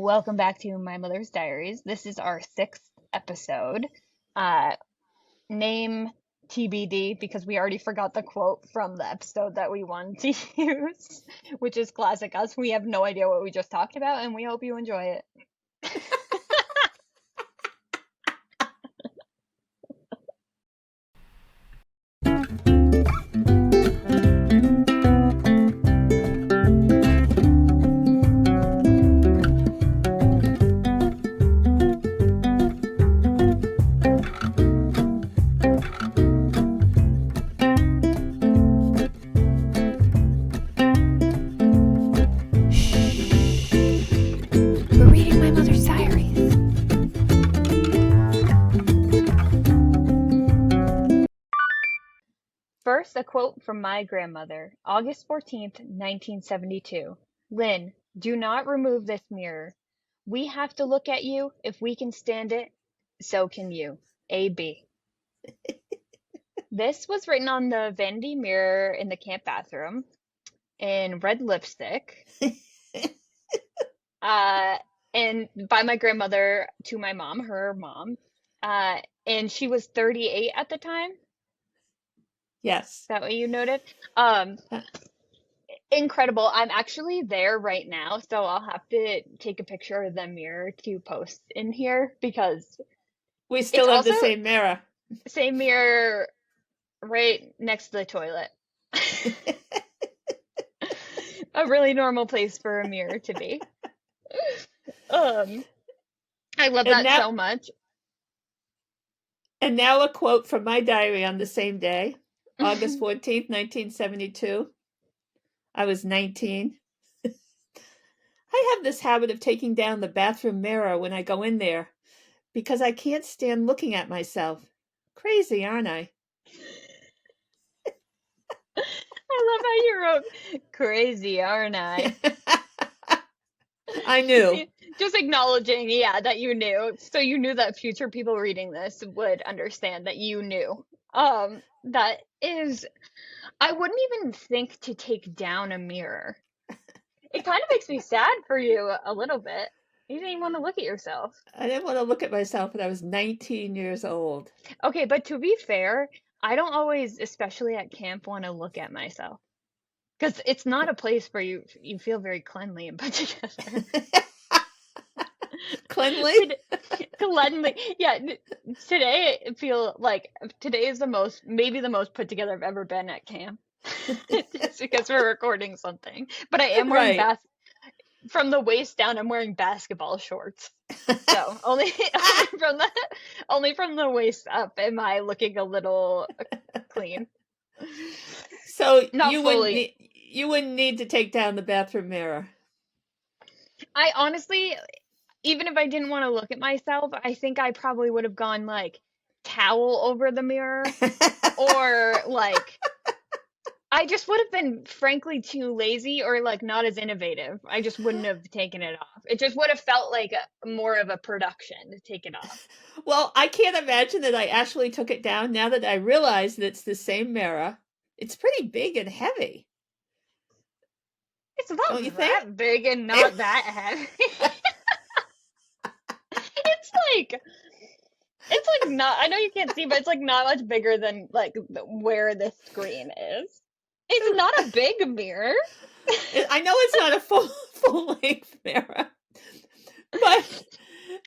Welcome back to My Mother's Diaries. This is our sixth episode. Uh, Name TBD because we already forgot the quote from the episode that we wanted to use, which is classic us. We have no idea what we just talked about, and we hope you enjoy it. We're reading My Mother's Diaries. First, a quote from my grandmother, August 14th, 1972. Lynn, do not remove this mirror. We have to look at you. If we can stand it, so can you. A.B. This was written on the vanity mirror in the camp bathroom in red lipstick, uh, and by my grandmother to my mom, her mom. And she was 38 at the time. Is Yes. that what you noted? Um, Uh, Incredible. I'm actually there right now, so I'll have to take a picture of the mirror to post in here because We it's still have also the same mirror. same mirror right next to the toilet. A really normal place for a mirror to be. Um, I love And that now, so much. and now a quote from my diary on the same day, August 14th, 1972. I was 19. I have this habit of taking down the bathroom mirror when I go in there because I can't stand looking at myself. Crazy, aren't I? I love how you wrote crazy, aren't I? I knew. Just acknowledging, yeah, that you knew. So you knew that future people reading this would understand that you knew. That is, I wouldn't even think to take down a mirror. It kind of makes me sad for you a little bit. You didn't even want to look at yourself. I didn't want to look at myself when I was 19 years old. Okay, but to be fair, I don't always, especially at camp, want to look at myself. Because it's not a place where you feel very cleanly and put together. Cleanly? Cleanly. Yeah, today I feel like today is maybe the most put together I've ever been at camp. Just because we're recording something. But I am wearing Right. from the waist down, I'm wearing basketball shorts. So only from the waist up am I looking a little clean. So Not fully. you wouldn't need to take down the bathroom mirror. I honestly, even if I didn't want to look at myself, I think I probably would have gone like towel over the mirror or like I just would have been frankly too lazy or like not as innovative. I just wouldn't have taken it off. It just would have felt like more of a production to take it off. Well, I can't imagine that I actually took it down now that I realize that it's the same mirror. It's pretty big and heavy, It's not don't you think? that big and not that heavy. It's like not, I know you can't see, but it's like not much bigger than like where this screen is. It's not a big mirror. I know it's not a full length mirror, but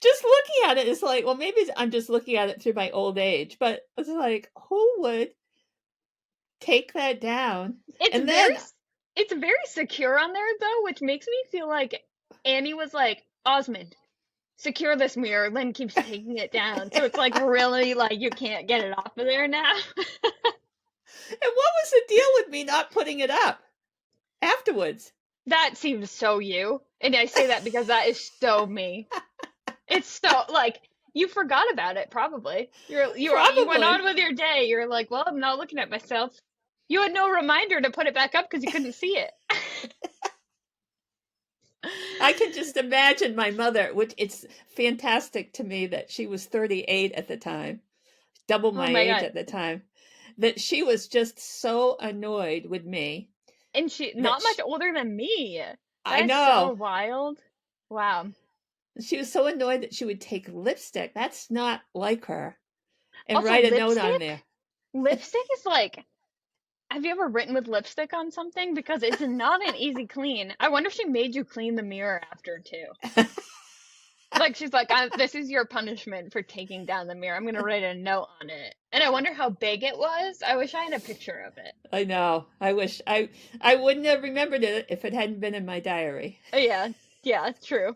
just looking at it is like, well, maybe I'm just looking at it through my old age, but it's like, who would take that down? And then It's very secure on there though, which makes me feel like Annie was like, Osmond, secure this mirror. Lynn keeps taking it down. So it's like really like you can't get it off of there now. And what was the deal with me not putting it up afterwards? That seems so you. And I say that because that is so me. It's so like you forgot about it probably. You went on Probably. with your day. You're like, well, I'm not looking at myself. You had no reminder to put it back up because you couldn't see it. I can just imagine my mother, which it's fantastic to me that she was 38 at the time, double Oh my my age God. at the time, that she was just so annoyed with me And she that not much older than me. I That is so know. wild. Wow. She was so annoyed that she would take lipstick. That's not like her. And Also, write a note on there. lipstick is like, have you ever written with lipstick on something? Because it's not an easy clean. I wonder if she made you clean the mirror after too. Like she's like, this is your punishment for taking down the mirror. I'm gonna write a note on it. And I wonder how big it was. I wish I had a picture of it. I know. I wish I wouldn't have remembered it if it hadn't been in my diary. Yeah, true.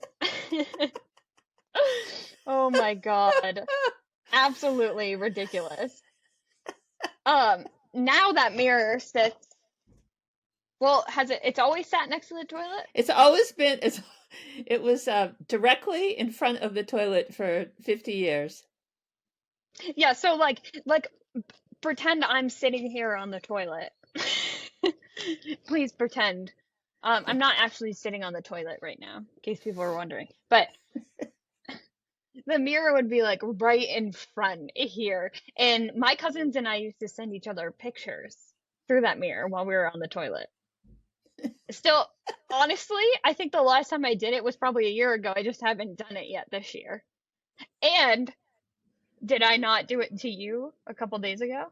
Oh my God. Absolutely ridiculous. Now that mirror sits, well, it's always sat next to the toilet? It's always been, it was directly in front of the toilet for 50 years. Yeah, so like pretend I'm sitting here on the toilet. Please pretend. I'm not actually sitting on the toilet right now, in case people are wondering. But the mirror would be like right in front here. And my cousins and I used to send each other pictures through that mirror while we were on the toilet. Still, honestly, I think the last time I did it was probably a year ago. I just haven't done it yet this year. And did I not do it to you a couple days ago?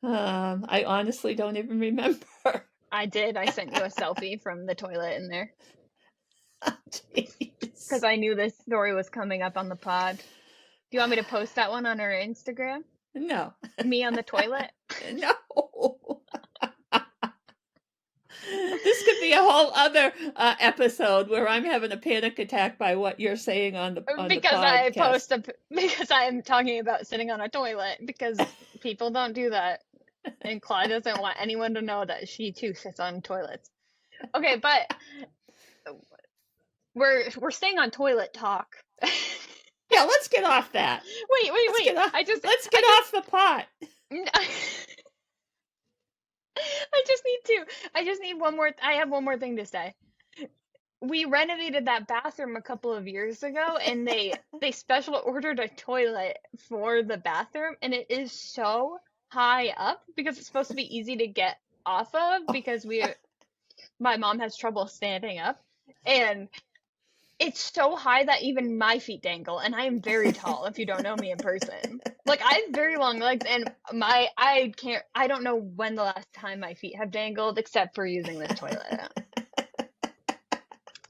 I honestly don't even remember. I did. I sent you a selfie from the toilet in there. Jeez. Because I knew this story was coming up on the pod. Do you want me to post that one on our Instagram? No. Me on the toilet? No. This could be a whole other episode where I'm having a panic attack by what you're saying on the podcast. Because I am talking about sitting on a toilet, because people don't do that. And Clod doesn't want anyone to know that she too sits on toilets. Okay, but we're staying on toilet talk. Yeah, let's get off that. Wait. Let's get off the pot. I just need one more. I have one more thing to say. We renovated that bathroom a couple of years ago, and they special ordered a toilet for the bathroom, and it is so high up because it's supposed to be easy to get off of because my mom has trouble standing up, and it's so high that even my feet dangle, and I am very tall if you don't know me in person. Like, I have very long legs, and I don't know when the last time my feet have dangled except for using this toilet.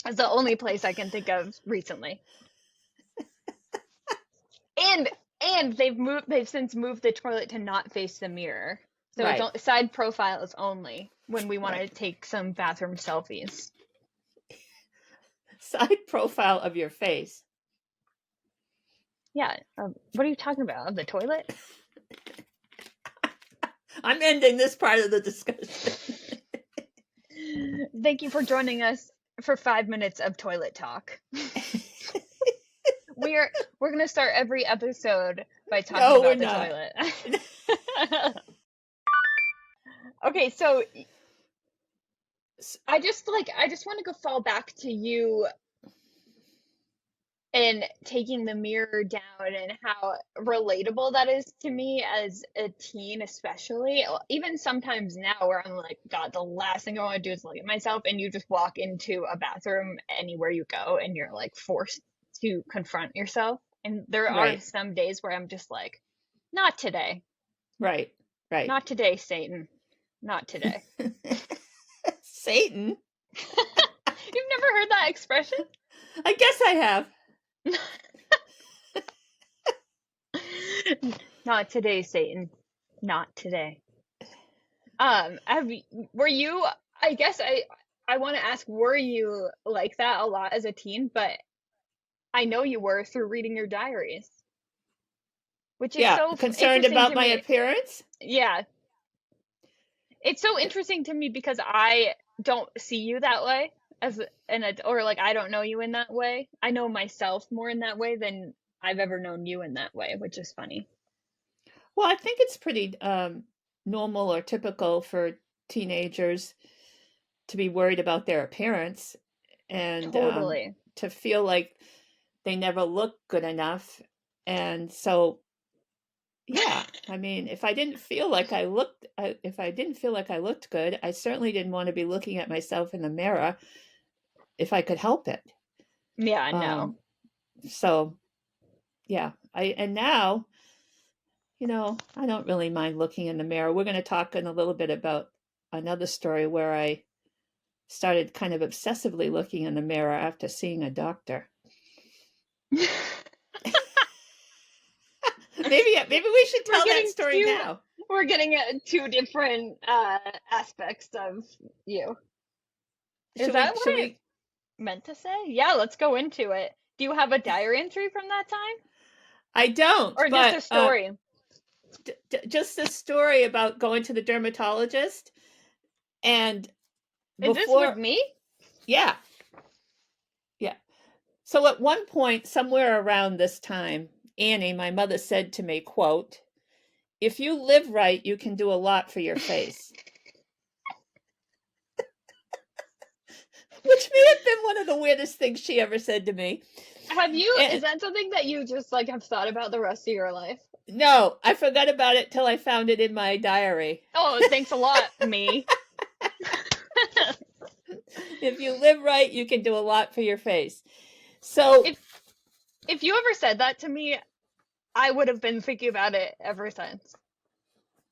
It's the only place I can think of recently. And they've since moved the toilet to not face the mirror. So Right. It's side profiles only when we want to take some bathroom selfies. Side profile of your face. Yeah. What are you talking about? Of the toilet? I'm ending this part of the discussion. Thank you for joining us for 5 minutes of toilet talk. We're gonna start every episode by talking about the toilet. Okay, so I just want to go fall back to you and taking the mirror down and how relatable that is to me as a teen, especially. Even sometimes now where I'm like, God, the last thing I want to do is look at myself, and you just walk into a bathroom anywhere you go and you're like forced to confront yourself. And there are some days where I'm just like, not today. Right. Not today, Satan. Not today. Satan? You've never heard that expression? I guess I have. Not today, Satan. Not today. Were you, I guess I want to ask, were you like that a lot as a teen? But I know you were through reading your diaries. Which is so concerned about my appearance? Yeah. It's so interesting to me because I don't see you that way or like I don't know you in that way. I know myself more in that way than I've ever known you in that way, which is funny. Well, I think it's pretty normal or typical for teenagers to be worried about their appearance and totally. To feel like they never look good enough. And so, yeah, I mean, if I didn't feel like I looked good, I certainly didn't want to be looking at myself in the mirror if I could help it. Yeah, no. Um, so yeah, and now, I don't really mind looking in the mirror. We're going to talk in a little bit about another story where I started kind of obsessively looking in the mirror after seeing a doctor. Maybe we should We're tell that getting story two now. we're getting two different aspects of you. Is Should that we what should I we meant to say? Yeah, let's go into it. Do you have a diary entry from that time? I don't, Or just a but story? just a story about going to the dermatologist and Is this with before me? yeah. Yeah. So at one point somewhere around this time, Annie, my mother said to me, quote, "If you live right, you can do a lot for your face." Which may have been one of the weirdest things she ever said to me. Is And that something that you just like have thought about the rest of your life? no, I forgot about it till I found it in my diary. Oh, thanks a lot, me. If you live right, you can do a lot for your face. So, If if you ever said that to me, I would have been thinking about it ever since.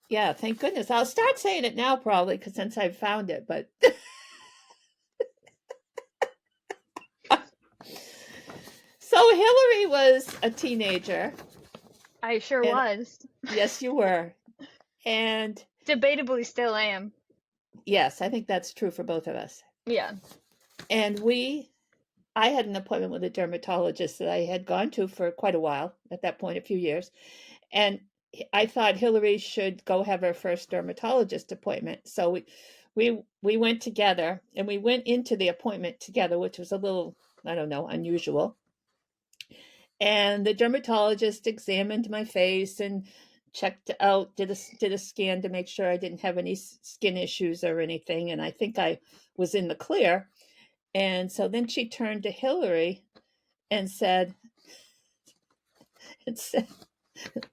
yeah, thank goodness. I'll start saying it now probably because since I've found it, but so Hillary was a teenager. I sure And was. yes, you were. And Debatably still am. yes, I think that's true for both of us. Yeah. And I had an appointment with a dermatologist that I had gone to for quite a while, at that point, a few years. And I thought Hillary should go have her first dermatologist appointment. So we went together and we went into the appointment together, which was a little, I don't know, unusual. And the dermatologist examined my face and checked out, did a scan to make sure I didn't have any skin issues or anything. And I think I was in the clear. And so then she turned to Hillary and said, this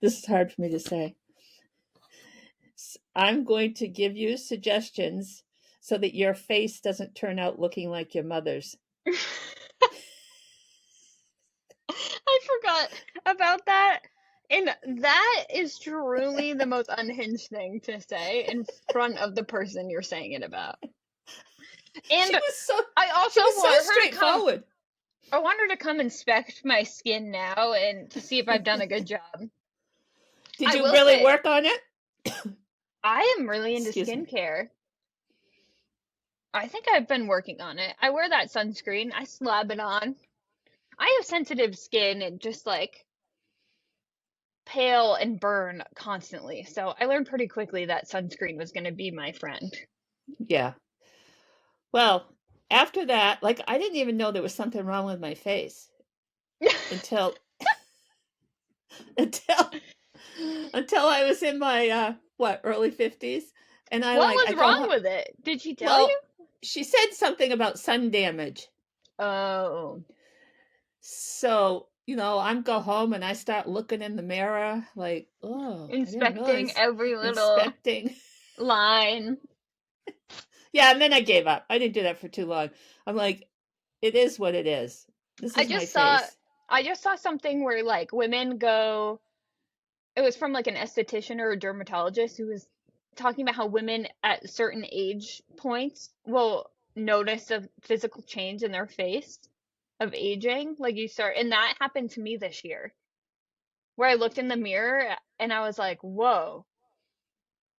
is hard for me to say. "I'm going to give you suggestions so that your face doesn't turn out looking like your mother's." I forgot about that. And that is truly the most unhinged thing to say in front of the person you're saying it about. She And was so I also she was so want her to come. straightforward. I want her to come inspect my skin now and to see if I've done a good job. Did I you will really say, work on it? I am really into Excuse me. skincare. I think I've been working on it. I wear that sunscreen. I slab it on. I have sensitive skin and just like pale and burn constantly. So I learned pretty quickly that sunscreen was going to be my friend. Yeah. Well, after that, like I didn't even know there was something wrong with my face until until until I was in my early 50s and What I was go wrong with it? Did she tell you? well, she said something about sun damage. Oh, So, I'm go home and I start looking in the mirror like, oh, I didn't inspecting realize every little inspecting. line. Yeah, and then I gave up. I didn't do that for too long. I'm like, it is what it is. This I is my just saw face. I just saw something where like women go, it was from like an esthetician or a dermatologist who was talking about how women at certain age points will notice a physical change in their face of aging. Like you start, and that happened to me this year, where I looked in the mirror and I was like, whoa,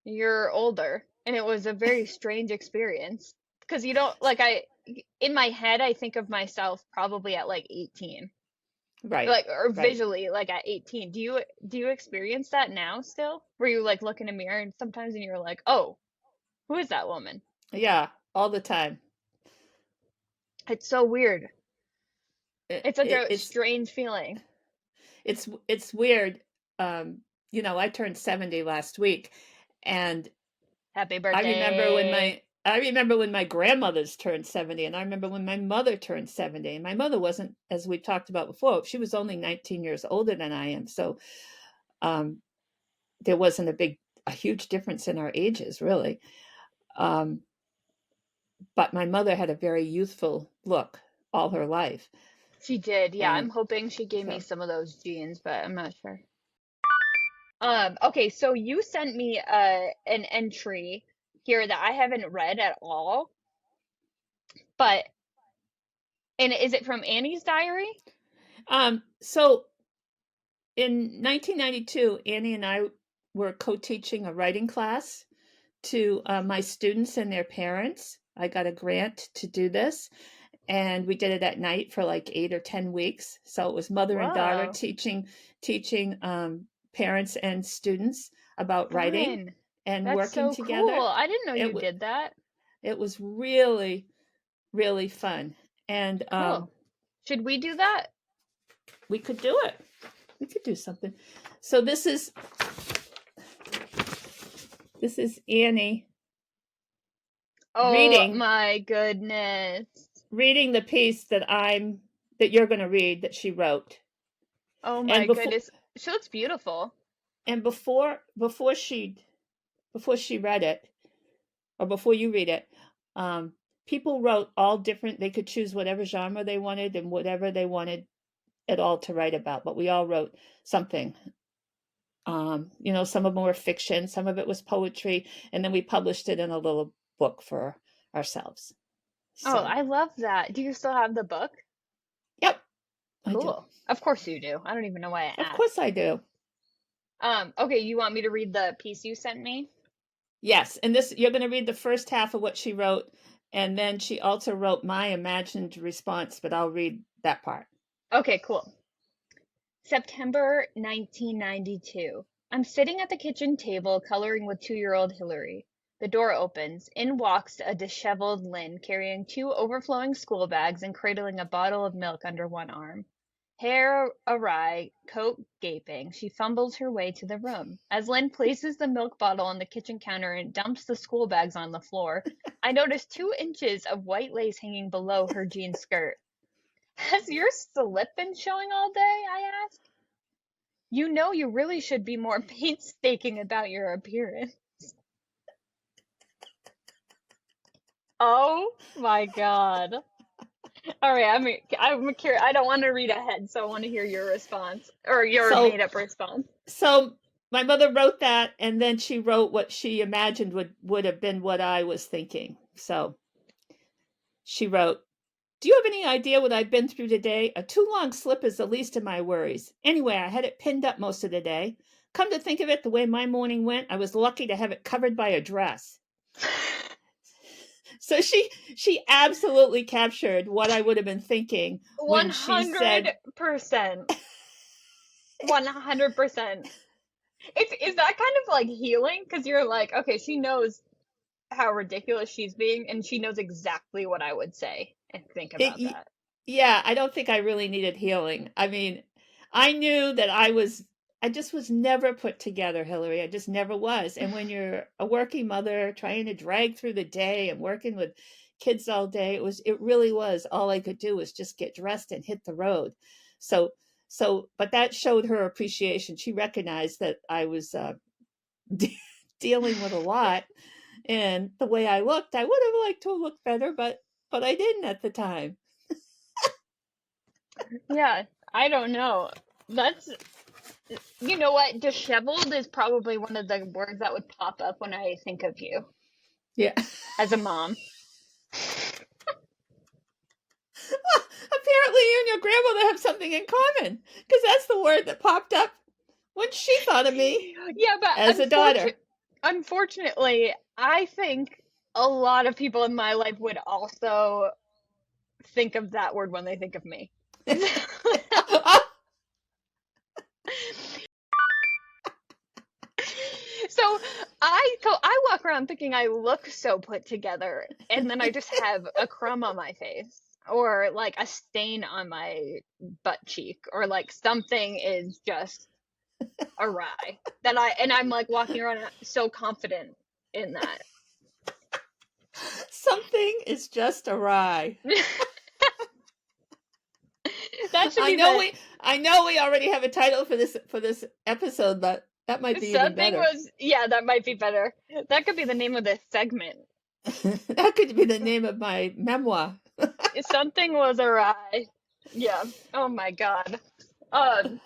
you're older. And it was a very strange experience because you don't like, in my head, I think of myself probably at like 18, Right. like, or Right. visually like at 18. Do you experience that now still, where you like look in a mirror and sometimes and you're like, oh, who is that woman? Yeah, all the time. It's so weird. It, It's like it, a it's strange feeling. it's weird. I turned 70 last week and Happy I remember when birthday. my grandmothers turned 70 and I remember when my mother turned 70. And my mother wasn't, as we've talked about before, she was only 19 years older than I am. So um, there wasn't a huge difference in our ages, really. But my mother had a very youthful look all her life. She did. Yeah, I'm And hoping she gave me so, some of those genes, but I'm not sure. Okay, so you sent me an entry here that I haven't read at all, but and is it from Annie's diary? so in 1992, Annie and I were co-teaching a writing class to my students and their parents. I got a grant to do this, and we did it at night for like 8 or 10 weeks. So it was mother and daughter Whoa, teaching parents and students about writing fun. and That's working so cool. together. I didn't know It you was did that. it was really really fun, and Cool. Should we do that? we could do it. We could do something. So this is Annie Oh reading my goodness. reading the piece that you're going to read that she wrote. Oh And my before goodness. She looks beautiful. and before she read it, or before you read it, people wrote all different. They could choose whatever genre they wanted and whatever they wanted it all to write about. But we all wrote something. Some of them were fiction, some of it was poetry, and then we published it in a little book for ourselves. Oh, So, I love that. Do you still have the book? yep, I do. Cool. Of course you do. I don't even know why I Of asked. course I do. Okay, you want me to read the piece you sent me? Yes, and this you're going to read the first half of what she wrote, and then she also wrote my imagined response, but I'll read that part. Okay, cool. September 1992. I'm sitting at the kitchen table coloring with 2-year-old Hillary. The door opens. In walks a disheveled Lynn carrying 2 overflowing school bags and cradling a bottle of milk under one arm. Hair awry, coat gaping, she fumbles her way to the room. As Lynn places the milk bottle on the kitchen counter and dumps the school bags on the floor, I notice 2 inches of white lace hanging below her jean skirt. Has your slip been showing all day? I ask. You know you really should be more painstaking about your appearance. Oh my God. All right, I'm curious. I don't want to read ahead, so I want to hear your response or your So, made up response. so my mother wrote that, and then she wrote what she imagined would have been what I was thinking. So she wrote, "Do you have any idea what I've been through today? A too long slip is the least of my worries. Anyway, I had it pinned up most of the day. Come to think of it, the way my morning went, I was lucky to have it covered by a dress." So she absolutely captured what I would have been thinking when she said, 100%. 100%. Is that kind of like healing? Because you're like, okay, she knows how ridiculous she's being, and she knows exactly what I would say and think about it, that. yeah, I don't think I really needed healing. I mean, I knew that I just was never put together, Hillary. I just never was. And when you're a working mother trying to drag through the day and working with kids all day, it really was all I could do was just get dressed and hit the road. So, but that showed her appreciation. She recognized that I was dealing with a lot, and the way I looked, I would have liked to have looked better, but I didn't at the time. Yeah, I don't know. That's, you know what? Disheveled is probably one of the words that would pop up when I think of you Yeah. as a mom. Apparently, you and your grandmother have something in common, because that's the word that popped up when she thought of me Yeah, but as a daughter. unfortunately, I think a lot of people in my life would also think of that word when they think of me. So I walk around thinking I look so put together, and then I just have a crumb on my face, or like a stain on my butt cheek, or like something is just awry. I'm like walking around so confident in that. Something is just awry. That should I be know the we I know we already have a title for this episode, but that might be even something better. was, yeah, that might be better. That could be the name of this segment. That could be the name of my memoir. Something was awry. Yeah. Oh my God. Um,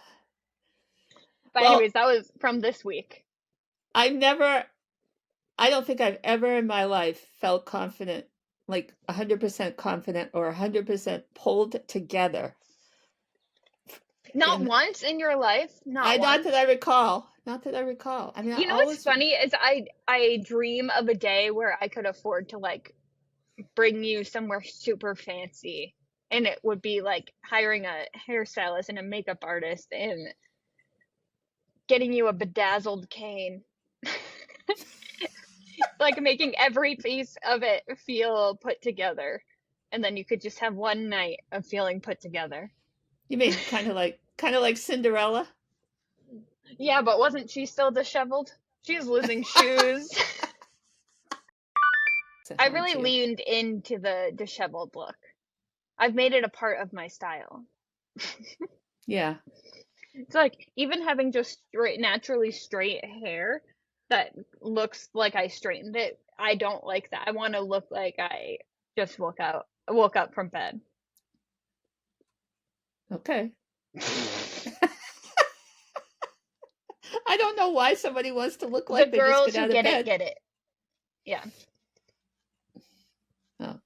but Well, anyways, that was from this week. I don't think I've ever in my life felt confident, like 100% confident or 100% pulled together. Not In once in your life, not not that I once. recall, not that I recall. I mean, I You know what's always, funny is I dream of a day where I could afford to like bring you somewhere super fancy, and it would be like hiring a hairstylist and a makeup artist and getting you a bedazzled cane. Like making every piece of it feel put together. And then you could just have one night of feeling put together. you mean kind of like Cinderella? Yeah, but wasn't she still disheveled? She was losing shoes. Say I hi really to you. leaned into the disheveled look. I've made it a part of my style. Yeah. It's like even having just straight, naturally straight hair that looks like I straightened it, I don't like that. I want to look like I just woke up from bed. Okay. I don't know why somebody wants to look The like they just girls get who out of get it bed. get it. Yeah. Oh.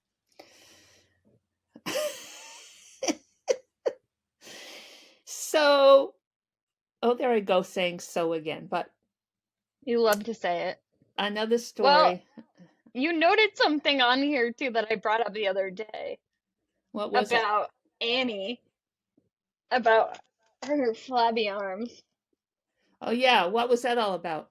So, oh, there I go saying so again. But You love to say it. another Well, story. you noted something on here too that I brought up the other day What was it? about Annie, about her flabby arms. Oh, yeah. What was that all about?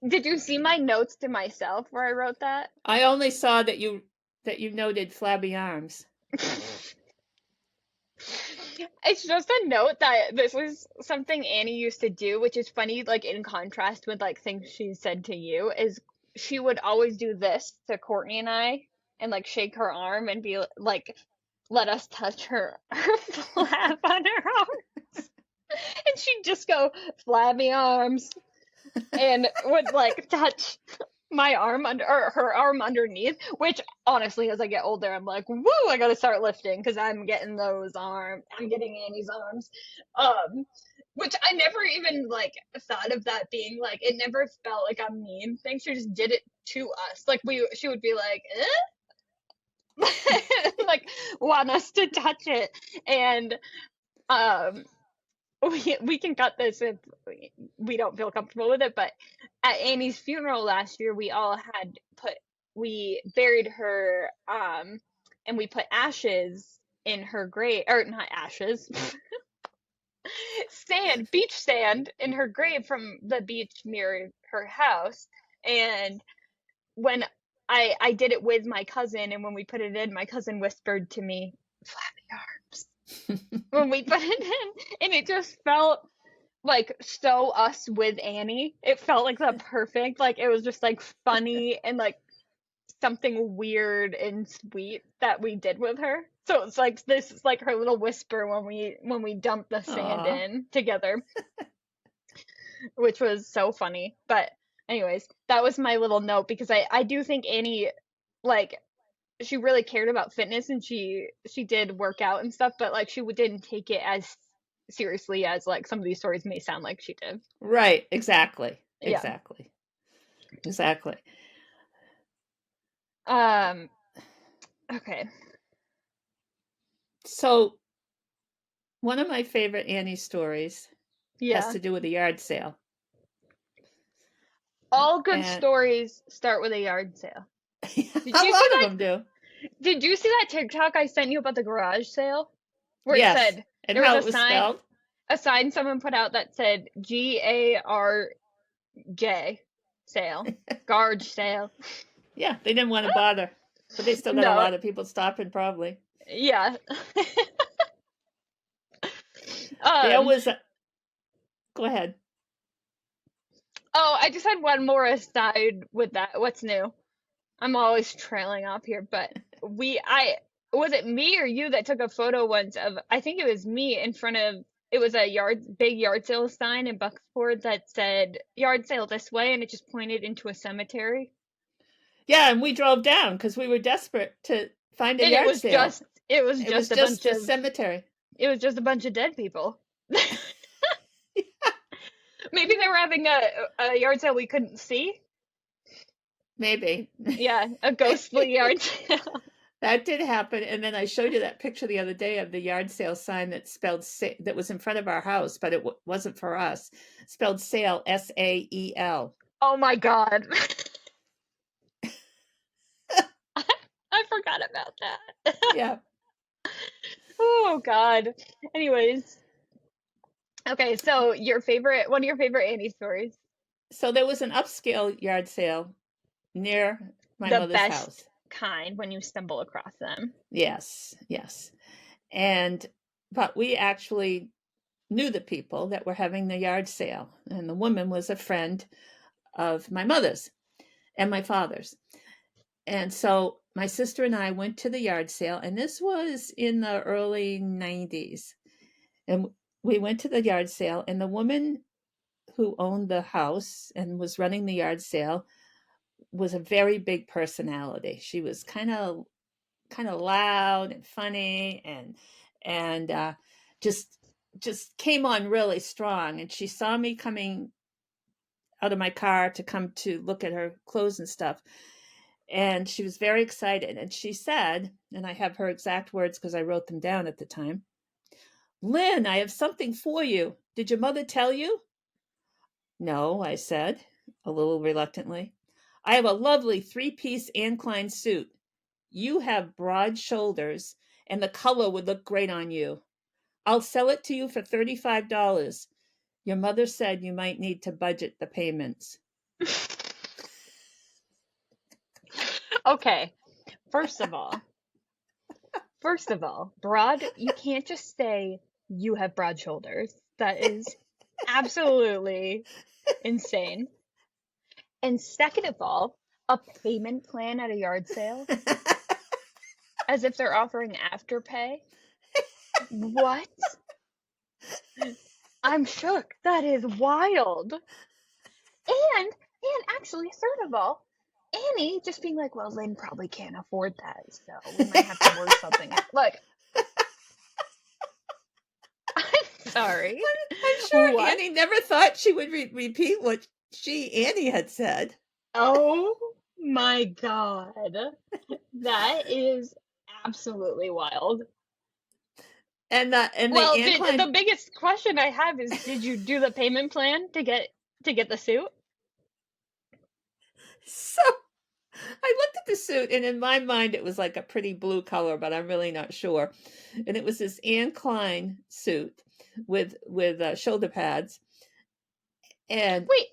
Did you see my notes to myself where I wrote that? I only saw that you noted flabby arms. It's just a note that this was something Annie used to do, which is funny, like in contrast with like things she said to you, is she would always do this to Courtney and I and like shake her arm and be like, let us touch her flap on her arm. And she'd just go, flabby arms, and would like touch my arm under or her arm underneath, which honestly as I get older I'm like, woo, I gotta start lifting because I'm getting I'm getting Annie's arms. Which I never even like thought of that being like, it never felt like a mean thing. She just did it to us. Like she would be like, like want us to touch it. And um we can cut this if we don't feel comfortable with it, but at Annie's funeral last year, we buried her, and we put ashes in her grave, or not ashes, beach sand in her grave from the beach near her house. And when I did it with my cousin, and when we put it in, my cousin whispered to me, "Flappy arms," when we put it in, and it just felt like so us with Annie. It felt like the perfect, like it was just like funny and like something weird and sweet that we did with her. So it's like this is like her little whisper when we dumped the sand Aw. in together, which was so funny. But anyways, that was my little note because I do think Annie, like, she really cared about fitness and she did work out and stuff, but like she didn't take it as seriously as like some of these stories may sound like she did. Right. Exactly. Yeah. Exactly. Exactly. Um, okay. So, one of my favorite Annie stories has Yeah. to do with a yard sale. All good And stories start with a yard sale. Did a you see lot of that? them do. Did you see that TikTok I sent you about the garage sale? Where it Yes. said And there was how it was spelled? a sign someone put out that said GARJ sale. Garage sale. Yeah, they didn't want to bother, but they still got a No. lot of people stopping probably. Yeah. There um was a, go ahead. oh, I just had one more aside with that. What's new? I'm always trailing off here, but I was it me or you that took a photo once of, I think it was me in front of, it was a big yard sale sign in Bucksport that said yard sale this way, and it just pointed into a cemetery. Yeah, and we drove down because we were desperate to find a And it yard was sale. It was It was just a just bunch the of cemetery. it was just a bunch of dead people. Maybe they were having a yard sale we couldn't see. Maybe. Yeah, a ghostly yard sale. That did happen. And then I showed you that picture the other day of the yard sale sign that spelled that was in front of our house, but it wasn't for us. Spelled sale, SAEL. Oh my God. I forgot about that. Yeah. Oh God. Anyways, okay, so one of your favorite Annie stories. So there was an upscale yard sale near my The mother's best house. kind when you stumble across them. Yes, yes. But we actually knew the people that were having the yard sale, and the woman was a friend of my mother's and my father's. And so my sister and I went to the yard sale, and this was in the early 90s. And we went to the yard sale, and the woman who owned the house and was running the yard sale was a very big personality. She was kind of loud and funny, and just came on really strong. And she saw me coming out of my car to come to look at her clothes and stuff, and she was very excited. And she said, and I have her exact words because I wrote them down at the time, "Lynn, I have something for you. Did your mother tell you?" "No," I said, a little reluctantly. "I have a lovely 3-piece Anne Klein suit. You have broad shoulders, and the color would look great on you. I'll sell it to you for $35. Your mother said you might need to budget the payments." Okay, first of all, broad, you can't just say you have broad shoulders. That is absolutely insane. And second of all, a payment plan at a yard sale, as if they're offering afterpay. What? I'm shook. That is wild. And actually, third of all, Annie just being like, well, Lynn probably can't afford that, so we might have to work something out. Look, I'm sorry. I'm sure What? Annie never thought she would repeat what Annie had said. Oh my God. That is absolutely wild. And the Well, Anne the Klein. biggest question I have is, did you do the payment plan to get the suit? So I looked at the suit, and in my mind, it was like a pretty blue color, but I'm really not sure. And it was this Anne Klein suit with shoulder pads. And Wait,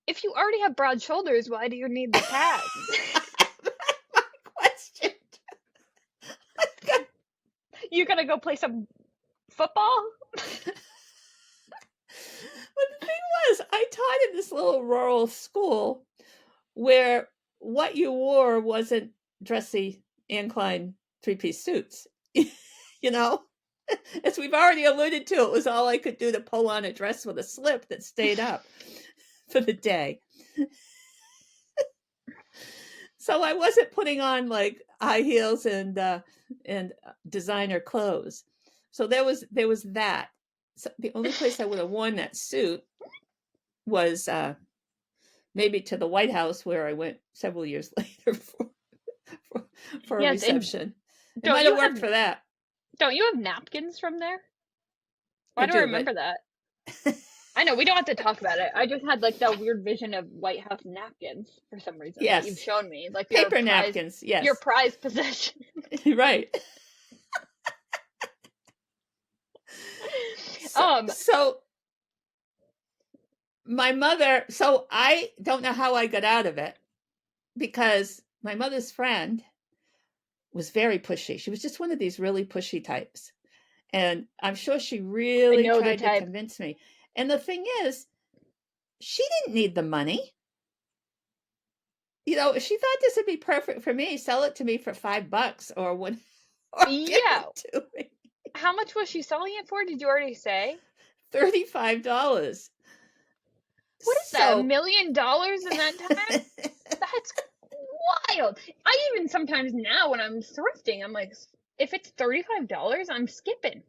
if you already have broad shoulders, why do you need the pads? my question. You gonna go play some football? But the thing was, I taught in this little rural school where what you wore wasn't dressy Anne Klein 3-piece suits. You know, as we've already alluded to, it was all I could do to pull on a dress with a slip that stayed up for the day. So I wasn't putting on like high heels and designer clothes. So there was that. So the only place I would have worn that suit was maybe to the White House, where I went several years later for a Yes, and reception. It don't might you have worked have for that. don't you have napkins from there? I Why do I do, remember but that? I know we don't have to talk about it. I just had like that weird vision of White House napkins for some reason that you've yes, shown me, like paper napkins. your Yes, prized possession. right. So, Um, so my mother. So I don't know how I got out of it, because my mother's friend was very pushy. She was just one of these really pushy types. And I'm sure she I really know the tried to type. convince me. And the thing is, she didn't need the money. If she thought this would be perfect for me, sell it to me for $5 or what, or give Yeah. it to me. How much was she selling it for? Did you already say? $35. What is that? $1 million in that time? That's wild. I even sometimes now when I'm thrifting, I'm like, if it's $35, I'm skipping.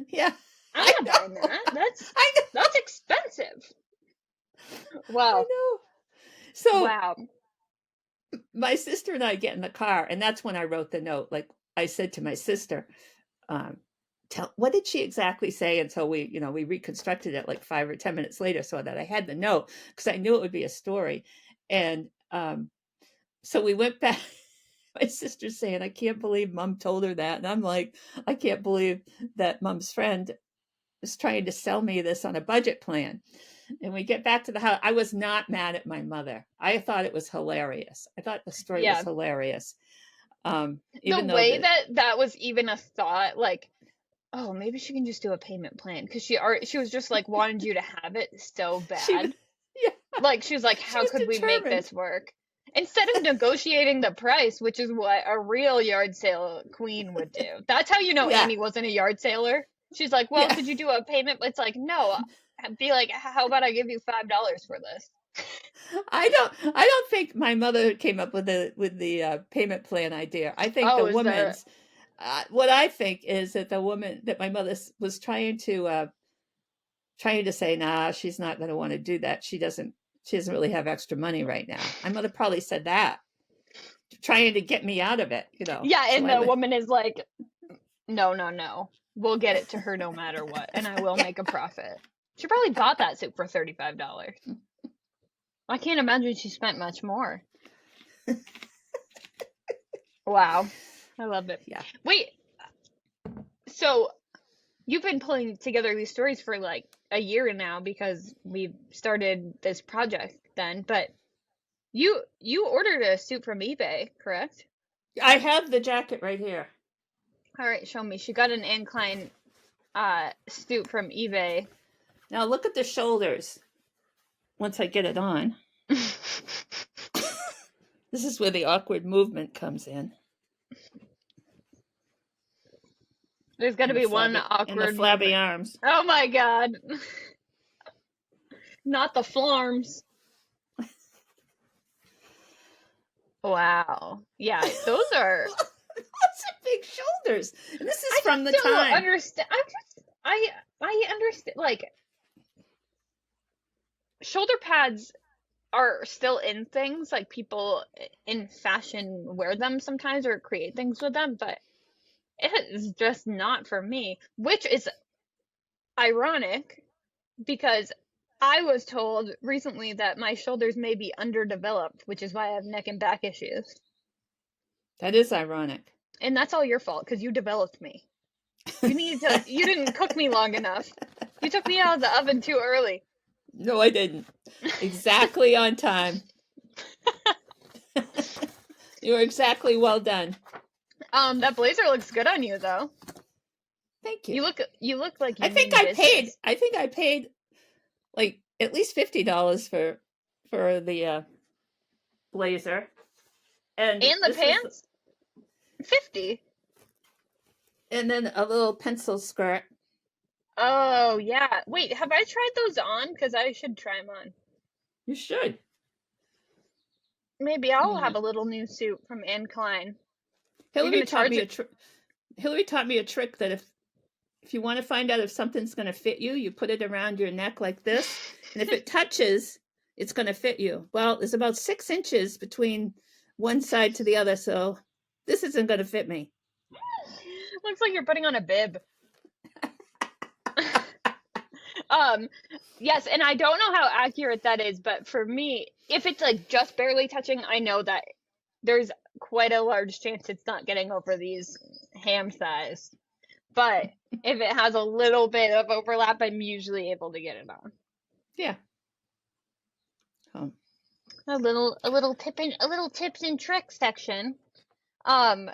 Yeah, I'm I not know. buying that. I know. That's expensive. I Wow. know. So Wow. my sister and I get in the car, and that's when I wrote the note. Like I said to my sister, what did she exactly say? Until we reconstructed it like 5 or 10 minutes later, so that I had the note because I knew it would be a story. And so we went back. My sister's saying, I can't believe Mom told her that. And I'm like, I can't believe that Mom's friend is trying to sell me this on a budget plan. And we get back to the house. I was not mad at my mother. I thought it was hilarious. I thought the story was Yeah. hilarious. The Even though way that was even a thought, like, oh, maybe she can just do a payment plan because she was just like wanted you to have it so she was, bad. yeah, Like she was like, she how was could we make determined. this work? Instead of negotiating the price, which is what a real yard sale queen would do. That's how you know Yeah, Amy wasn't a yard saler. She's like, well, yeah. could you do a payment? It's like, no. Be like, how about I give you $5 for this? I don't think my mother came up with the payment plan idea. I think Oh, the is there? woman's what I think is that the woman that my mother was trying to say, nah, she's not going to want to do that. She doesn't really have extra money right now. My mother probably said that, trying to get me out of it, Yeah, So and I the would, woman is like, no, no, no. We'll get it to her no matter what, and I will yeah. make a profit. She probably bought that suit for $35. I can't imagine she spent much more. Wow. I love it. Yeah. Wait, so you've been pulling together these stories for like a year now because we've started this project then, but you ordered a suit from eBay, correct? I have the jacket right here. All right, show me. She got an incline suit from eBay. Now look at the shoulders once I get it on. This is where the awkward movement comes in. There's got to And the be one flabby awkward flabby moment. arms. Oh my God. Not the flarms. Wow. Yeah, those are. Lots of big shoulders. And this is I from the just don't time. understand. I understand. Like shoulder pads are still in things. Like people in fashion wear them sometimes or create things with them, but it is just not for me. Which is ironic because I was told recently that my shoulders may be underdeveloped, which is why I have neck and back issues. That is ironic. And that's all your fault because you developed me. You didn't cook me long enough. You took me out of the oven too early. No, I didn't. Exactly on time. You were exactly well done. That blazer looks good on you though. Thank you. You look like you I think mean I paid. business. I think I paid like at least $50 for the blazer, and And the this was, pants? 50. and then a little pencil skirt. Oh, yeah. Wait, have I tried those on? Because I should try them on. You should. Maybe I'll Yeah. have a little new suit from Anne Klein. You're Hillary gonna taught charge me it? Hillary taught me a trick that if you want to find out if something's going to fit you, you put it around your neck like this, and if it touches, it's going to fit you. Well, there's about 6 inches between one side to the other, so this isn't going to fit me. Looks like you're putting on a bib. Yes, and I don't know how accurate that is, but for me, if it's like just barely touching, I know that there's quite a large chance it's not getting over these ham thighs. But if it has a little bit of overlap, I'm usually able to get it on. Yeah. Oh. A little tips and tricks section. Um,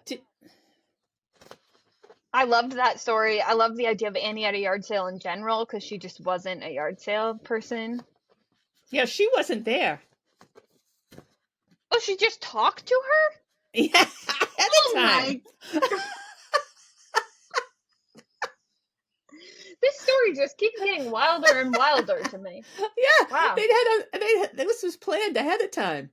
I loved that story. I love the idea of Annie at a yard sale in general because she just wasn't a yard sale person. Yeah, she wasn't there. Oh, she just talked to her? Yeah, ahead of time. This story just keeps getting wilder and wilder to me. Yeah, Wow. this was planned ahead of time.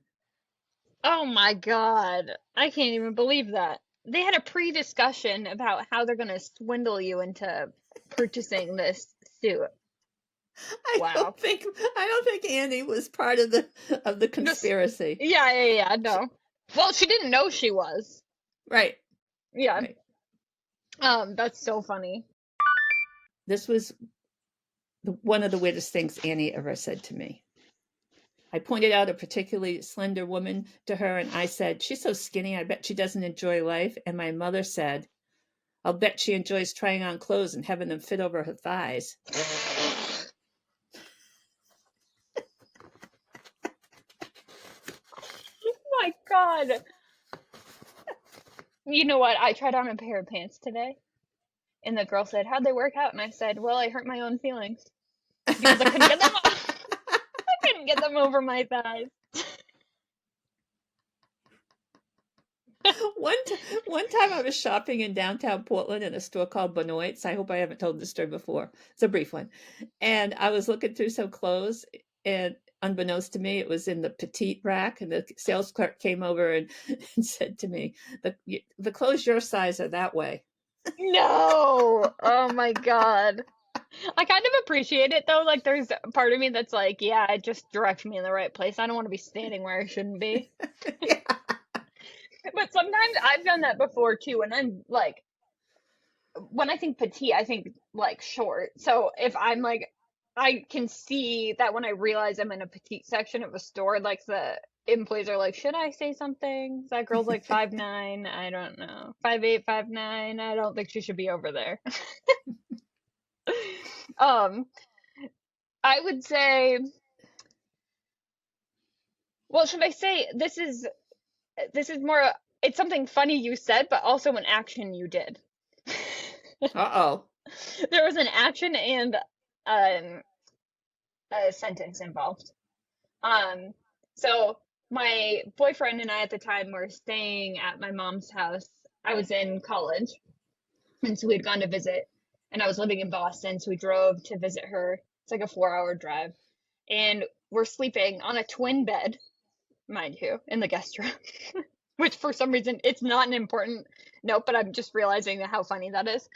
Oh my God. I can't even believe that. They had a pre-discussion about how they're gonna swindle you into purchasing this suit. Wow. I don't think Annie was part of the Just, conspiracy. yeah, yeah, yeah, She, no. Well, she didn't know she was. right, Yeah. right. That's so funny. This was one of the weirdest things Annie ever said to me. I pointed out a particularly slender woman to her, and I said, "She's so skinny, I bet she doesn't enjoy life." And my mother said, "I'll bet she enjoys trying on clothes and having them fit over her thighs." My God. You know what? I tried on a pair of pants today, and the girl said, "How'd they work out?" And I said, "Well, I hurt my own feelings because I couldn't get them. I couldn't get them over my thighs." one one time I was shopping in downtown Portland in a store called Benoit's. I hope I haven't told this story before. It's a brief one. And I was looking through some clothes, and unbeknownst to me, it was in the petite rack. And the sales clerk came over and said to me, the clothes your size are that way." No. Oh my God. I kind of appreciate it though. Like, there's a part of me that's like, yeah, it just directs me in the right place. I don't want to be standing where I shouldn't be. Yeah. But sometimes I've done that before too, and I'm like, when I think petite, I think like short. So if I'm like, I can see that when I realize I'm in a petite section of a store, like the employees are like, should I say something? That girl's like 5'9". I don't know. 5'8", 5'9". I don't think she should be over there. Um, I would say, well, should I say this is more, it's something funny you said, but also an action you did. Uh-oh. There was an action and um, a sentence involved. Um, so my boyfriend and I at the time were staying at my mom's house. I was in college, and so we had gone to visit, and I was living in Boston, so we drove to visit her. It's like a 4-hour drive, and we're sleeping on a twin bed, mind you, in the guest room, which for some reason it's not an important note, but I'm just realizing how funny that is.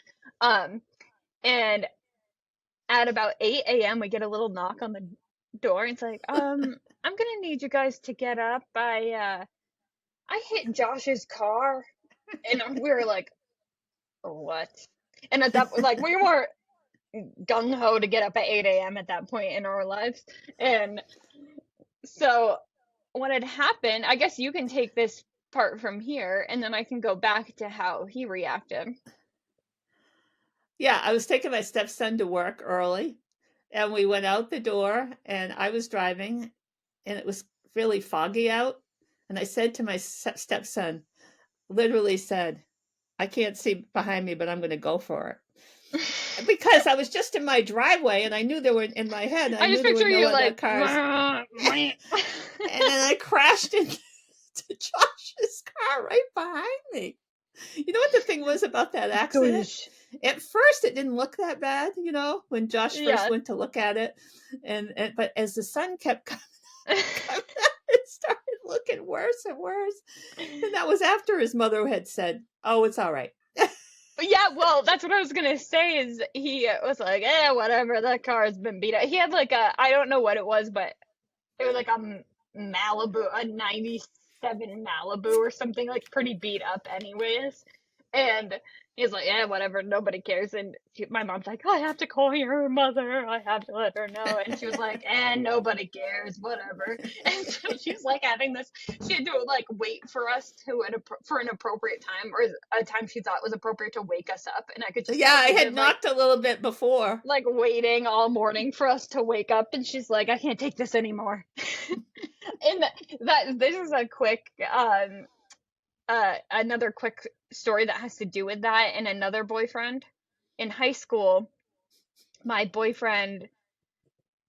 Um, and at about 8 a.m., we get a little knock on the door. And it's like, I'm gonna need you guys to get up. I hit Josh's car, and we were like, what? And at that, like, we weren't gung ho to get up at 8 a.m. at that point in our lives. And so what had happened, I guess you can take this part from here, and then I can go back to how he reacted. Yeah, I was taking my stepson to work early, and we went out the door, and I was driving, and it was really foggy out. And I said to my stepson, literally said, "I can't see behind me, but I'm going to go for it." Because I was just in my driveway, and I knew there were in my head, I I just knew there were picture no you other like, cars. And then I crashed into Josh's car right behind me. You know what the thing was about that accident? Goosh. At first, it didn't look that bad, when Josh first Yeah. went to look at it, but as the sun kept coming out, it started looking worse and worse. And that was after his mother had said, "Oh, it's all right." Yeah, well, that's what I was gonna say is he was like, whatever, that car has been beat up. He had like I don't know what it was, but it was like a Malibu, a 97 Malibu or something, like pretty beat up anyways. And he's like, whatever, nobody cares. And my mom's like, I have to call your mother. I have to let her know. And she was like, nobody cares, whatever. And so she's like having this, she had to like wait for us for an appropriate time, or a time she thought was appropriate to wake us up. And I could just Yeah, tell I she had did like knocked a little bit before. waiting all morning for us to wake up, and she's like, I can't take this anymore. And that this is a quick another quick story that has to do with that, and another boyfriend in high school. My boyfriend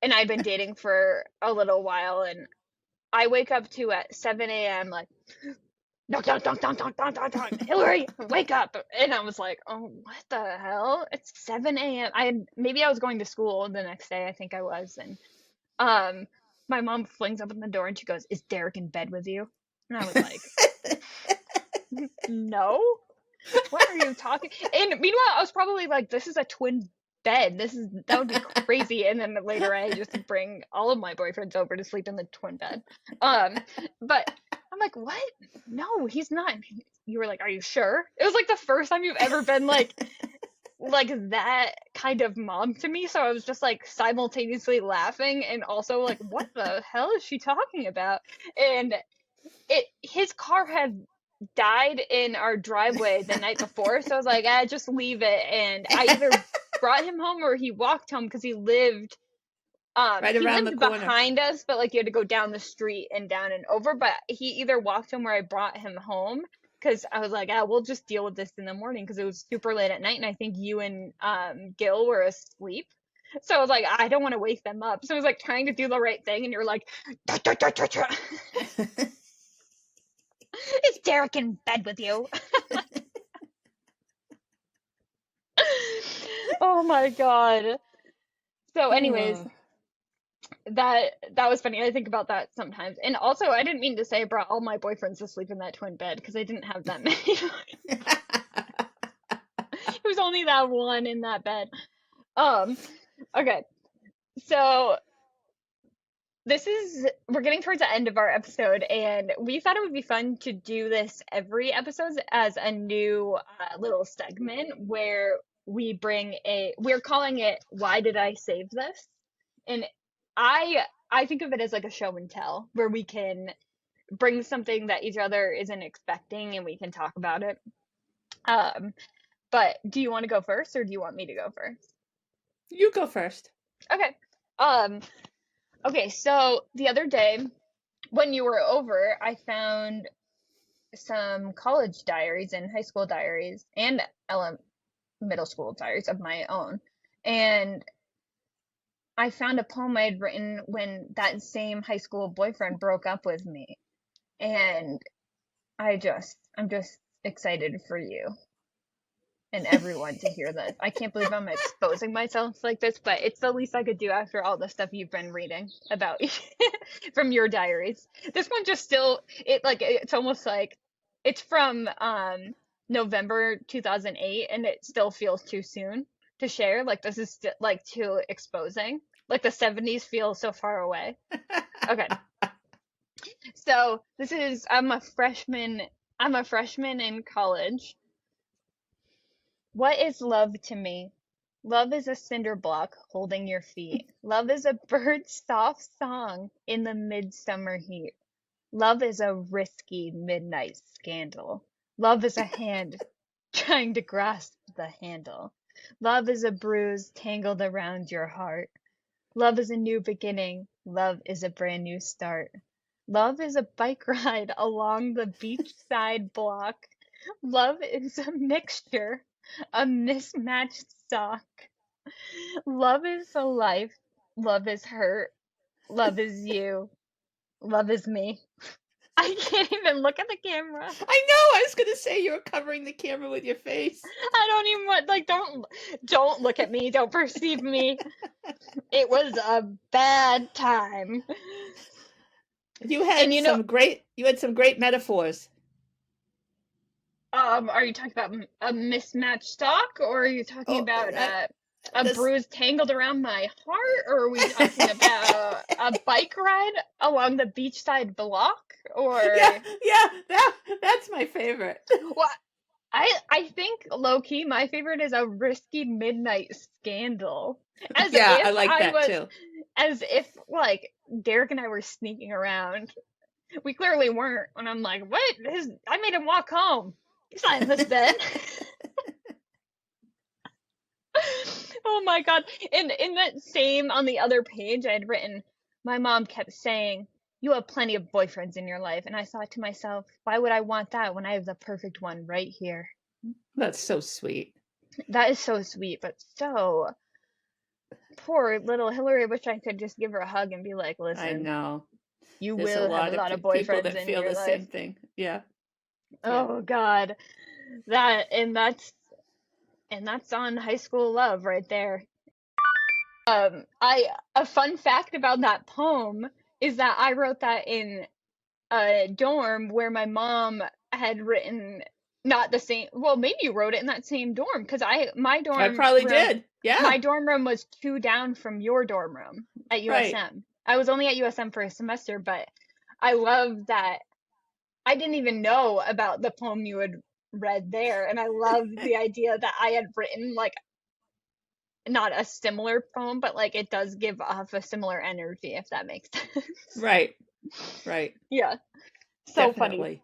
and I'd been dating for a little while, and I wake up to at 7 a.m. like, knock knock knock knock knock knock knock knock, Hillary, wake up. And I was like, oh, what the hell, it's 7 a.m. Maybe I was going to school the next day, I think I was. And um my mom flings open the door and she goes, is Derek in bed with you? And I was like, no, what are you talking? And meanwhile, I was probably like, this is a twin bed. That would be crazy. And then later I just bring all of my boyfriends over to sleep in the twin bed. But I'm like, what? No, he's not. You were like, are you sure? It was like the first time you've ever been like that kind of mom to me. So I was just like simultaneously laughing and also like, what the hell is she talking about? And his car had died in our driveway the night before, so I was like, just leave it. And I either brought him home or he walked home because Right he around the lived corner. behind us, but like you had to go down the street and down and over. But he either walked home or I brought him home because I was like, we'll just deal with this in the morning because it was super late at night and I think you and Gil were asleep. So I was like, I don't want to wake them up. So I was like trying to do the right thing, and you're like, is Derek in bed with you? Oh my god. So anyways, Oh. that was funny. I think about that sometimes. And also, I didn't mean to say I brought all my boyfriends to sleep in that twin bed because I didn't have that many. It was only that one in that bed. Okay. So we're getting towards the end of our episode, and we thought it would be fun to do this every episode as a new little segment where we're calling it "Why Did I Save This?" And I think of it as like a show and tell where we can bring something that each other isn't expecting and we can talk about it. Um, but do you want to go first or do you want me to go first? You go first. Okay. Um, okay, so the other day when you were over, I found some college diaries and high school diaries and middle school diaries of my own. And I found a poem I had written when that same high school boyfriend broke up with me. And I'm just excited for you and everyone to hear this. I can't believe I'm exposing myself like this, but it's the least I could do after all the stuff you've been reading about from your diaries. This one just still it's almost like it's from November 2008 and it still feels too soon to share. Like this is like too exposing. Like the 70s feel so far away. Okay. So I'm a freshman in college. What is love to me? Love is a cinder block holding your feet. Love is a bird's soft song in the midsummer heat. Love is a risky midnight scandal. Love is a hand trying to grasp the handle. Love is a bruise tangled around your heart. Love is a new beginning. Love is a brand new start. Love is a bike ride along the beachside block. Love is a mixture, a mismatched stock. Love is a life. Love is hurt. Love is you. Love is me. I can't even look at the camera. I know. I was going to say you were covering the camera with your face. I don't even want like don't look at me. Don't perceive me. It was a bad time. You And had some great metaphors. Are you talking about a mismatched stock, or are you talking Oh, about a this, bruise tangled around my heart, or are we talking about a bike ride along the beachside block, or yeah, that's my favorite. well, I think low key my favorite is a risky midnight scandal, as Yeah, I if like that too. as if like Derek and I were sneaking around. We clearly weren't, and I'm like, what? I made him walk home. He's not in this bed. Oh my God. And in that same, on the other page, I had written, my mom kept saying, you have plenty of boyfriends in your life. And I thought to myself, why would I want that when I have the perfect one right here? That's so sweet. That is so sweet, but so poor little Hillary. I wish I could just give her a hug and be like, I listen, know. you There's a will have a lot of lot of people boyfriends that in feel your the life. same thing. Yeah. Yeah. Oh God. That's on high school love right there. A fun fact about that poem is that I wrote that in a dorm where my mom had written not the same, well, maybe you wrote it in that same dorm because I probably did. my Yeah, dorm room was two down from your dorm room at right. USM. I was only at USM for a semester, but I love that I didn't even know about the poem you had read there, and I love the idea that I had written like not a similar poem, but like it does give off a similar energy, if that makes sense. Right, right. Yeah, so funny. Definitely.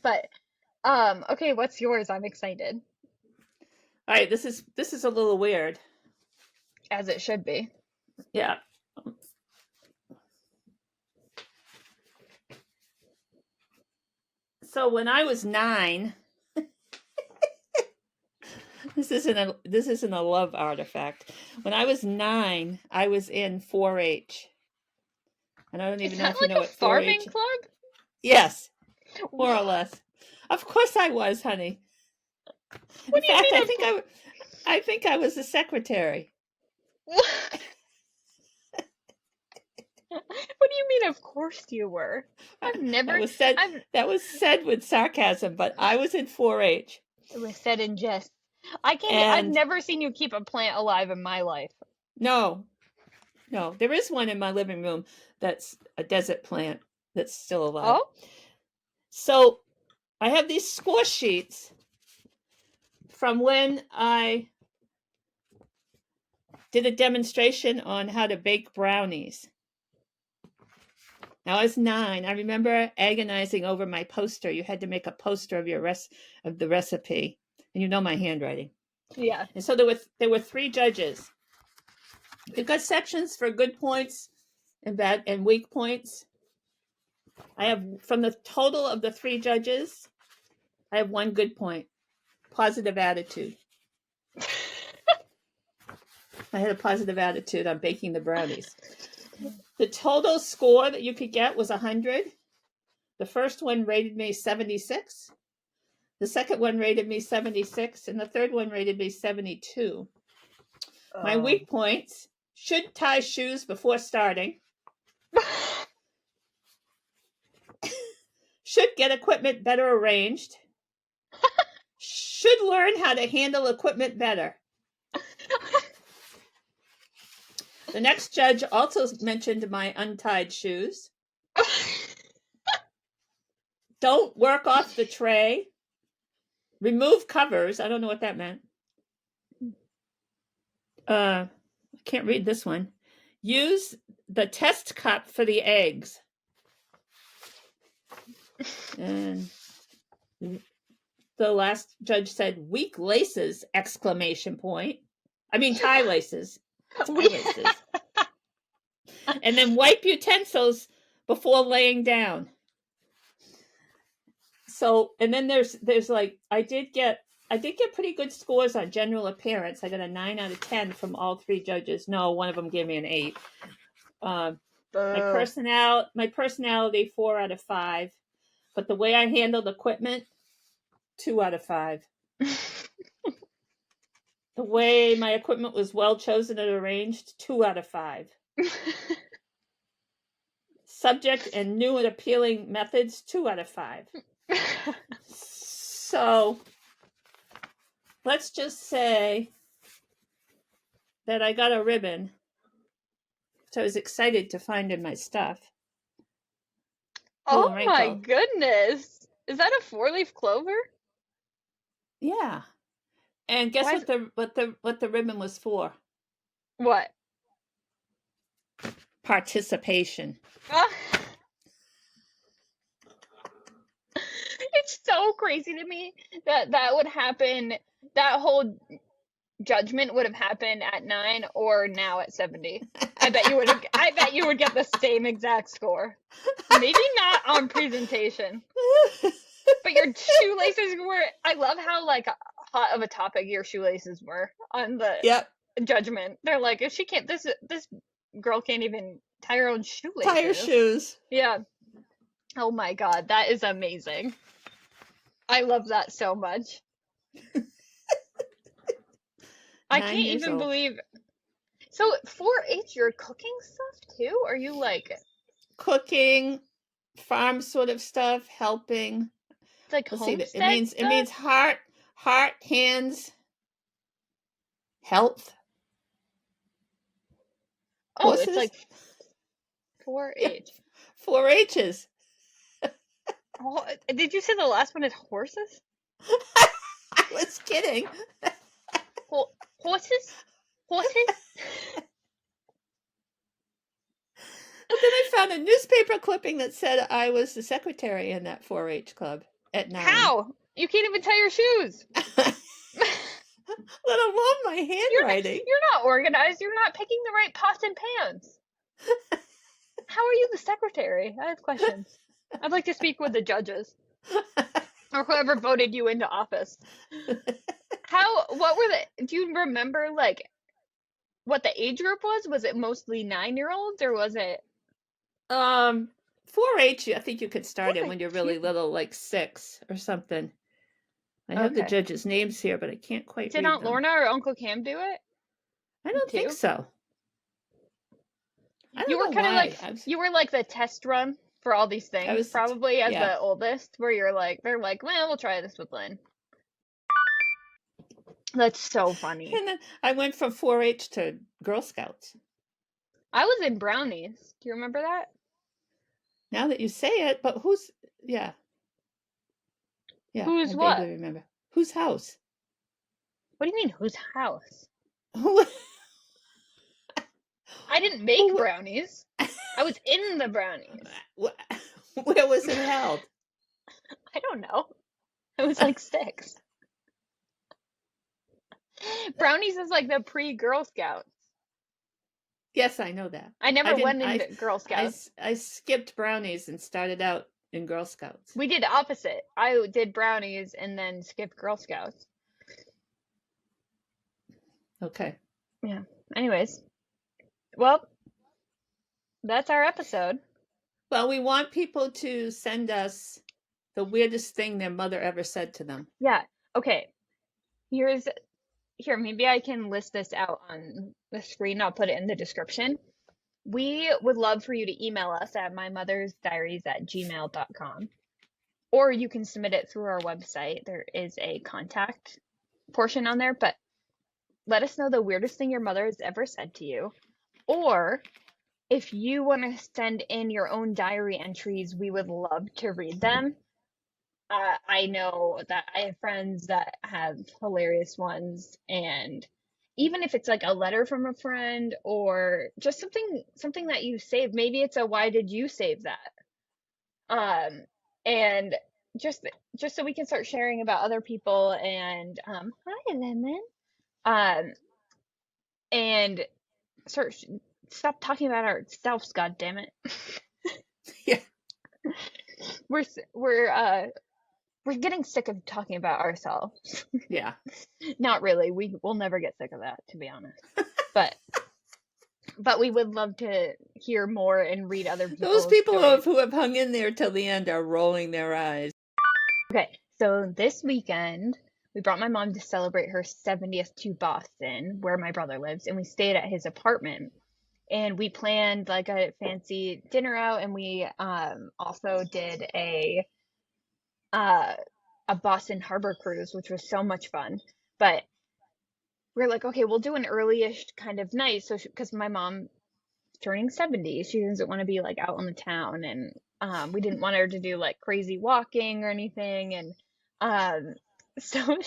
But okay, what's yours? I'm excited, All right, this is a little weird. as it should be. Yeah. So when I was 9, this isn't a love artifact. When I was 9, I was in 4-H. And I don't Is even know that if you like know a what farming 4-H. club? Yes, more or What less. Of course I was, honey. do In you fact, mean I of think I was the secretary. what do you mean of course you were? I've That never was said I've that was said with sarcasm, but I was in 4-H. it was said in jest. I've And never seen you keep a plant alive in my life. no, no, there is one in my living room that's a desert plant that's still alive. Oh? So I have these score sheets from when I did a demonstration on how to bake brownies. Now I was 9. I remember agonizing over my poster. You had to make a poster of of the recipe, and you know my handwriting. Yeah. And so there were 3 judges. You've got sections for good points and bad and weak points. I have from the total of the 3 judges, I have 1 good point. Positive attitude. I had a positive attitude on baking the brownies. The total score that you could get was 100. The first one rated me 76. The second one rated me 76, and the third one rated me 72. My Oh. weak points: should tie shoes before starting, should get equipment better arranged, should learn how to handle equipment better. The next judge also mentioned my untied shoes. Don't work off the tray. Remove covers. I don't know what that meant. I can't read this one. Use the test cup for the eggs. And the last judge said weak laces, exclamation point. I mean tie laces. Tie laces. And then wipe utensils before laying down. So, and then there's like I did get pretty good scores on general appearance. I got a 9 out of 10 from all 3 judges. No, one of them gave me an 8. My personality 4 out of 5, but the way I handled equipment 2 out of 5. The way my equipment was well chosen and arranged 2 out of 5. Subject and new and appealing methods 2 out of 5. So let's just say that I got a ribbon, which I was excited to find in my stuff. Oh my goodness. Is that a 4-leaf clover? Yeah. And guess Why what the ribbon was for? what? Participation. It's so crazy to me that that would happen. That whole judgment would have happened at 9 or now at 70. I bet you would get the same exact score. Maybe not on presentation, but your shoelaces were. I love how like hot of a topic your shoelaces were on the Yep. judgment. They're like, if she can't, this girl can't even tie her own shoelaces. Tie your shoes. Yeah. Oh my God, that is amazing. I love that so much. I 9 can't years even old. believe. So 4-H, you're cooking stuff too? Are you like Cooking, farm sort of stuff, helping. It's like Let's see. It homestead means stuff? heart, hands, health, Oh, it's horses. like Yeah, 4-H. 4-H's. Oh, did you say the last one is horses? I was kidding. Horses? Horses? But then I found a newspaper clipping that said I was the secretary in that 4-H club at 9. How? You can't even tie your shoes. Let alone my handwriting. You're not organized. You're not picking the right pots and pans. How are you the secretary? I have questions. I'd like to speak with the judges or whoever voted you into office. What were do you remember like what the age group was? Was it mostly 9-year-olds or was it 4-H, I think you could start it when you're really 4-H? little, like 6 or something. I have the Okay. judges' names here, but I can't quite Did read Aunt them. Lorna or Uncle Cam do it I don't think too? so. I You don't were know kind of why. like you were like the test run for all these I things, was, probably as yeah. the oldest, where you're like they're like, well, we'll try this with Lynn. That's so funny. And then I went from 4-H to Girl Scouts. I was in brownies. Do you remember that? Now that you say it, but who's, yeah. Yeah, I Who's what? vaguely remember. Whose house? What do you mean, whose house? Who? I didn't make brownies. I was in the brownies. Where was it held? I don't know. I was like 6. Brownies is like the pre-Girl Scouts. Yes, I know that. I I never didn't. went into Girl Scouts. I skipped brownies and started out in Girl Scouts. We did the opposite. I did brownies and then skipped Girl Scouts. Okay. Yeah. Anyways, well, that's our episode. Well, we want people to send us the weirdest thing their mother ever said to them. Yeah. Okay. Here, maybe I can list this out on the screen. I'll put it in the description. We would love for you to email us at mymothersdiaries@gmail.com. Or you can submit it through our website. There is a contact portion on there, but let us know the weirdest thing your mother has ever said to you. Or if you want to send in your own diary entries, we would love to read them. I know that I have friends that have hilarious ones, and even if it's like a letter from a friend or just something that you saved, maybe it's a why did you save that? And just so we can start sharing about other people and hi Lemon. Um and start stop talking about ourselves, god damn it. Yeah. We're getting sick of talking about ourselves. Yeah. Not really. We'll never get sick of that, to be honest. But we would love to hear more and read other people's Those people stories. who have hung in there till the end are rolling their eyes. Okay, so this weekend we brought my mom to celebrate her 70th to Boston, where my brother lives, and we stayed at his apartment. And we planned like a fancy dinner out, and we also did a Boston Harbor cruise, which was so much fun. But we're like, okay, we'll do an early-ish kind of night, so because my mom turning 70, she doesn't want to be like out on the town, and we didn't want her to do like crazy walking or anything, and so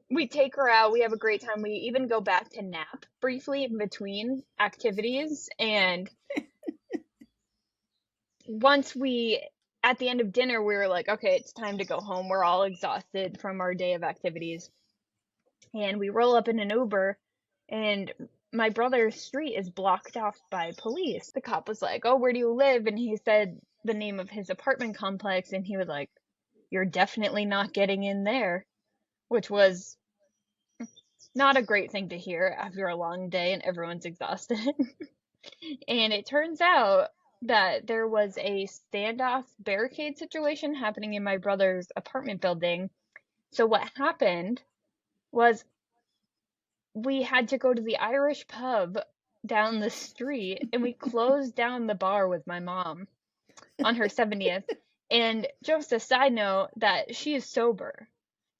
we take her out, we have a great time, we even go back to nap briefly in between activities, and at the end of dinner we were like, okay, it's time to go home, we're all exhausted from our day of activities, and we roll up in an Uber, and my brother's street is blocked off by police. The cop was like, oh, where do you live? And he said the name of his apartment complex, and he was like, you're definitely not getting in there, which was not a great thing to hear after a long day and everyone's exhausted. And it turns out that there was a standoff barricade situation happening in my brother's apartment building. So what happened was we had to go to the Irish pub down the street, and we closed down the bar with my mom. on her 70th. And just a side note that she is sober.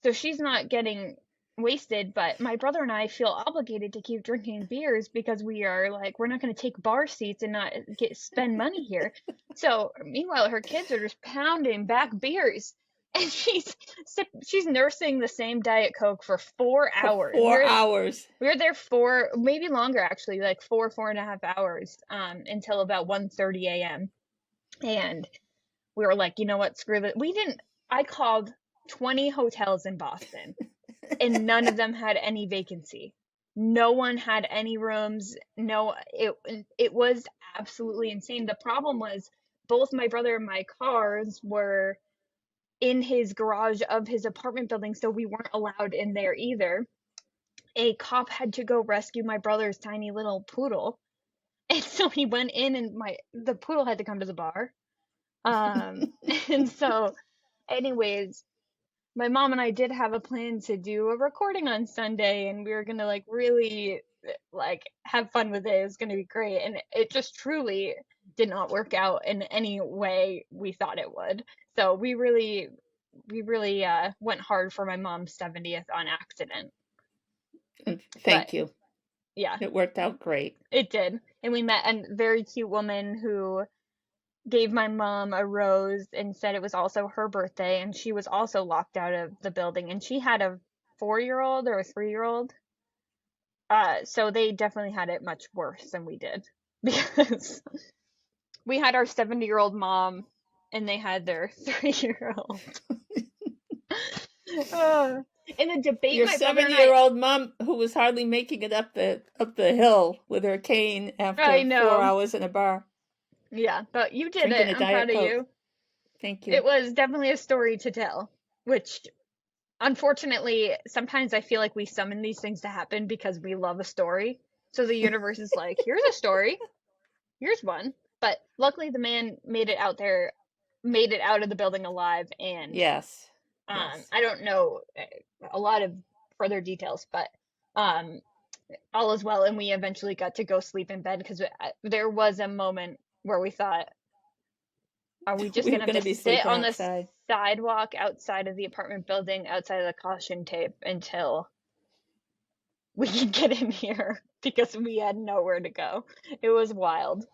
So she's not getting wasted, but my brother and I feel obligated to keep drinking beers because we are like, we're not going to take bar seats and not spend money here. So meanwhile, her kids are just pounding back beers. And she's nursing the same Diet Coke for 4 For hours. 4 hours. We were there for maybe longer actually, like 4.5 hours, until about 1:30 a.m. And we were like, you know what, screw it. I called 20 hotels in Boston and none of them had any vacancy. No one had any rooms. No, it was absolutely insane. The problem was both my brother and my cars were in his garage of his apartment building, so we weren't allowed in there either. A cop had to go rescue my brother's tiny little poodle. And so he went in and the poodle had to come to the bar. And so anyways, my mom and I did have a plan to do a recording on Sunday and we were going to like really like have fun with it. It was going to be great. And it just truly did not work out in any way we thought it would. So we really went hard for my mom's 70th on accident. Thank But you. yeah, It worked out great. it did. And we met a very cute woman who gave my mom a rose and said it was also her birthday, and she was also locked out of the building, and she had a 4-year-old or a 3-year-old. So they definitely had it much worse than we did because we had our 70-year-old mom and they had their 3-year-old. In the debate, Your my brother and I, 7-year-old mom who was hardly making it up the hill with her cane I after 4 know, hours in a bar, yeah, but you did drinking it. a I'm proud Diet of Coke. you. Thank you. It was definitely a story to tell, which unfortunately, sometimes I feel like we summon these things to happen because we love a story. So the universe is like, here's a story, here's one. But luckily, the man made it out there, made it out of the building alive. And Yes. Yes. I don't know a lot of further details, but all is well. And we eventually got to go sleep in bed because there was a moment where we thought, are we just We were gonna have going to to be sit sleeping on the outside. sidewalk outside of the apartment building, outside of the caution tape, until we could get in here because we had nowhere to go? It was wild.